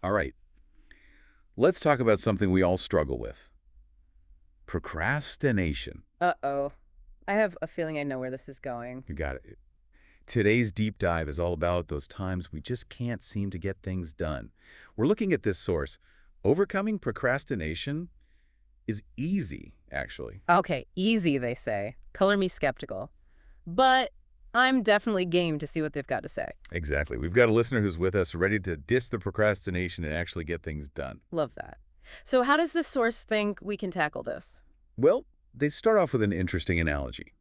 All right, let's talk about something we all struggle with. Procrastination. Uh-oh. I have a feeling I know where this is going. You got it. Today's deep dive is all about those times we just can't seem to get things done. We're looking at this source. Overcoming procrastination is easy, actually. Okay, easy, they say. Color me skeptical. But I'm definitely game to see what they've got to say. Exactly. We've got a listener who's with us ready to diss the procrastination and actually get things done. Love that. So how does this source think we can tackle this? Well, they start off with an interesting analogy.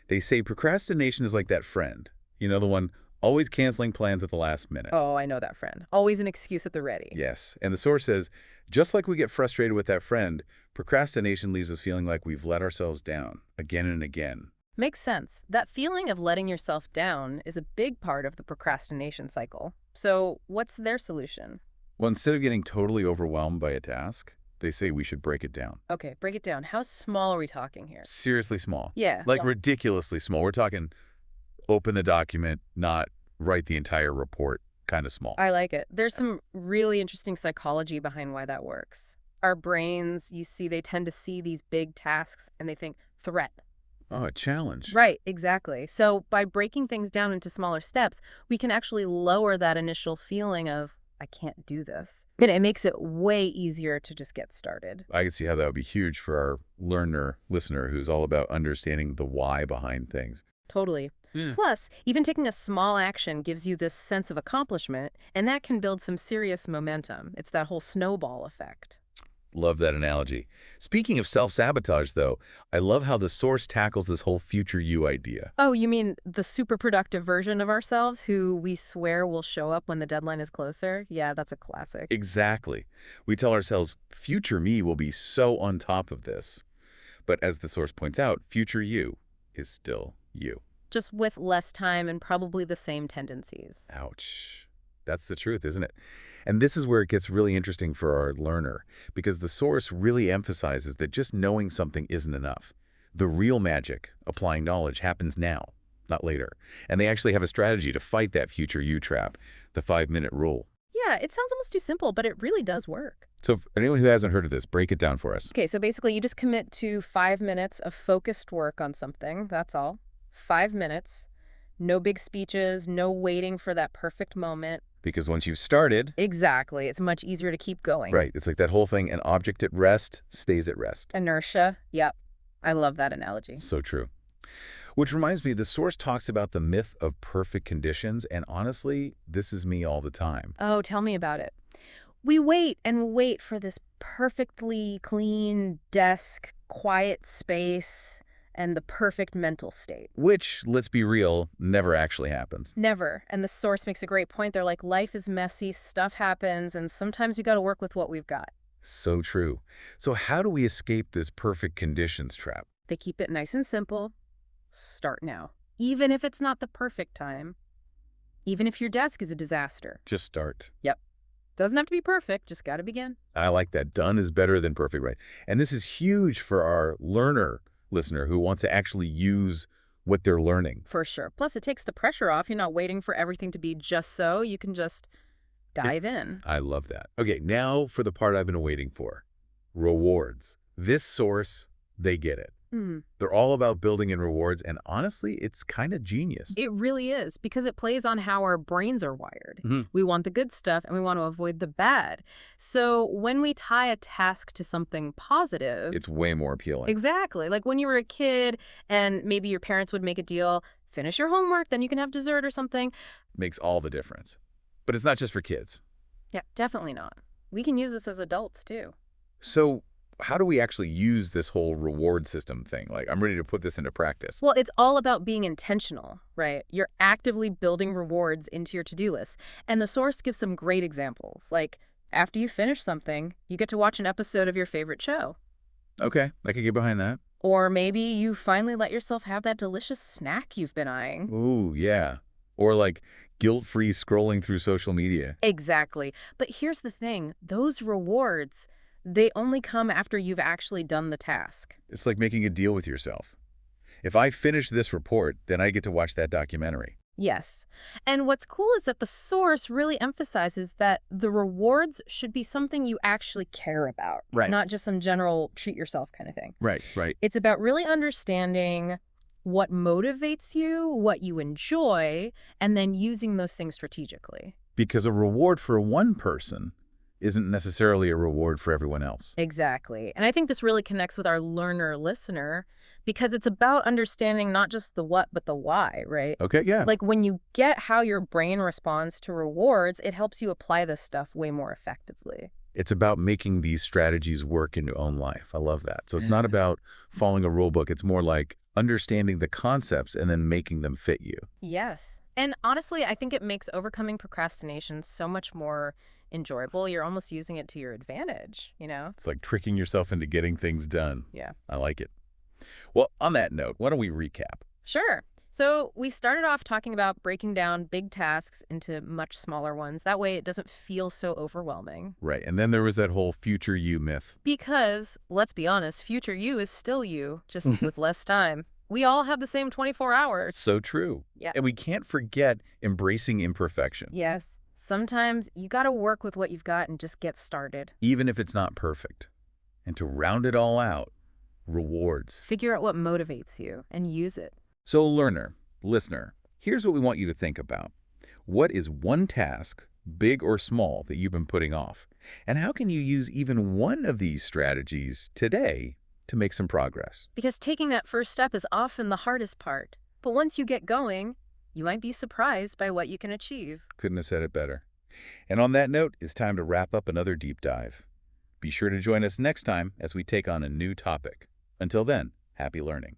They say procrastination is like that friend. You know, the one always canceling plans at the last minute. Oh, I know that friend. Always an excuse at the ready. Yes. And the source says, just like we get frustrated with that friend, procrastination leaves us feeling like we've let ourselves down again and again. Makes sense. That feeling of letting yourself down is a big part of the procrastination cycle. So what's their solution? Well, instead of getting totally overwhelmed by a task, they say we should break it down. Okay, break it down. How small are we talking here? Seriously small. Yeah. Like ridiculously small. We're talking open the document, not write the entire report kind of small. I like it. There's some really interesting psychology behind why that works. Our brains, you see, they tend to see these big tasks and they think threat. Oh, a challenge. Right, exactly. So by breaking things down into smaller steps, we can actually lower that initial feeling of, I can't do this. And it makes it way easier to just get started. I can see how that would be huge for our listener who's all about understanding the why behind things. Totally. Yeah. Plus, even taking a small action gives you this sense of accomplishment, and that can build some serious momentum. It's that whole snowball effect. Love that analogy. Speaking of self-sabotage, though, I love how the source tackles this whole future you idea. Oh, you mean the super productive version of ourselves who we swear will show up when the deadline is closer? Yeah, that's a classic. Exactly. We tell ourselves, future me will be so on top of this. But as the source points out, future you is still you. Just with less time and probably the same tendencies. Ouch. That's the truth, isn't it? And this is where it gets really interesting for our learner, because the source really emphasizes that just knowing something isn't enough. The real magic, applying knowledge, happens now, not later. And they actually have a strategy to fight that future you trap, the 5-minute rule. Yeah, it sounds almost too simple, but it really does work. So for anyone who hasn't heard of this, break it down for us. Okay, so basically you just commit to 5 minutes of focused work on something, that's all. 5 minutes, no big speeches, no waiting for that perfect moment. Because once you've started... Exactly, it's much easier to keep going. Right, it's like that whole thing, an object at rest stays at rest. Inertia, yep. I love that analogy. So true. Which reminds me, the source talks about the myth of perfect conditions, and honestly, this is me all the time. Oh, tell me about it. We wait and wait for this perfectly clean desk, quiet space, and the perfect mental state. Which, let's be real, never actually happens. Never. And the source makes a great point. They're like, life is messy, stuff happens, and sometimes we got to work with what we've got. So true. So how do we escape this perfect conditions trap? They keep it nice and simple. Start now. Even if it's not the perfect time. Even if your desk is a disaster. Just start. Yep. Doesn't have to be perfect, just got to begin. I like that. Done is better than perfect, right? And this is huge for our listener who wants to actually use what they're learning. For sure. Plus, it takes the pressure off. You're not waiting for everything to be just so. You can just dive in. I love that. Okay, now for the part I've been waiting for. Rewards. This source, they get it. They're all about building in rewards, and honestly, it's kind of genius. It really is, because it plays on how our brains are wired. We want the good stuff, and we want to avoid the bad. So when we tie a task to something positive... It's way more appealing. Exactly. Like when you were a kid, and maybe your parents would make a deal, finish your homework, then you can have dessert or something. Makes all the difference. But it's not just for kids. Yeah, definitely not. We can use this as adults, too. So how do we actually use this whole reward system thing? Like, I'm ready to put this into practice. Well, it's all about being intentional, right? You're actively building rewards into your to-do list. And the source gives some great examples. Like, after you finish something, you get to watch an episode of your favorite show. Okay, I can get behind that. Or maybe you finally let yourself have that delicious snack you've been eyeing. Ooh, yeah. Or like guilt-free scrolling through social media. Exactly. But here's the thing. Those rewards... they only come after you've actually done the task. It's like making a deal with yourself. If I finish this report, then I get to watch that documentary. Yes. And what's cool is that the source really emphasizes that the rewards should be something you actually care about, Right. not just some general treat yourself kind of thing. Right, right. It's about really understanding what motivates you, what you enjoy, and then using those things strategically. Because a reward for one person isn't necessarily a reward for everyone else. Exactly. And I think this really connects with our learner-listener because it's about understanding not just the what, but the why, right? Okay, yeah. Like when you get how your brain responds to rewards, it helps you apply this stuff way more effectively. It's about making these strategies work in your own life. I love that. So it's not about following a rule book. It's more like understanding the concepts and then making them fit you. Yes. And honestly, I think it makes overcoming procrastination so much more enjoyable. You're almost using it to your advantage, you know? It's like tricking yourself into getting things done. Yeah. I like it. Well, on that note, why don't we recap? Sure. So we started off talking about breaking down big tasks into much smaller ones. That way it doesn't feel so overwhelming. Right. And then there was that whole future you myth. Because, let's be honest, future you is still you, just with less time. We all have the same 24 hours. So true. Yeah. And we can't forget embracing imperfection, Yes. Sometimes you got to work with what you've got and just get started. even if it's not perfect. And to round it all out, rewards. Figure out what motivates you and use it. So learner, listener, here's what we want you to think about. What is one task, big or small, that you've been putting off? And how can you use even one of these strategies today to make some progress? Because taking that first step is often the hardest part. But once you get going, you might be surprised by what you can achieve. Couldn't have said it better. And on that note, it's time to wrap up another deep dive. Be sure to join us next time as we take on a new topic. Until then, happy learning.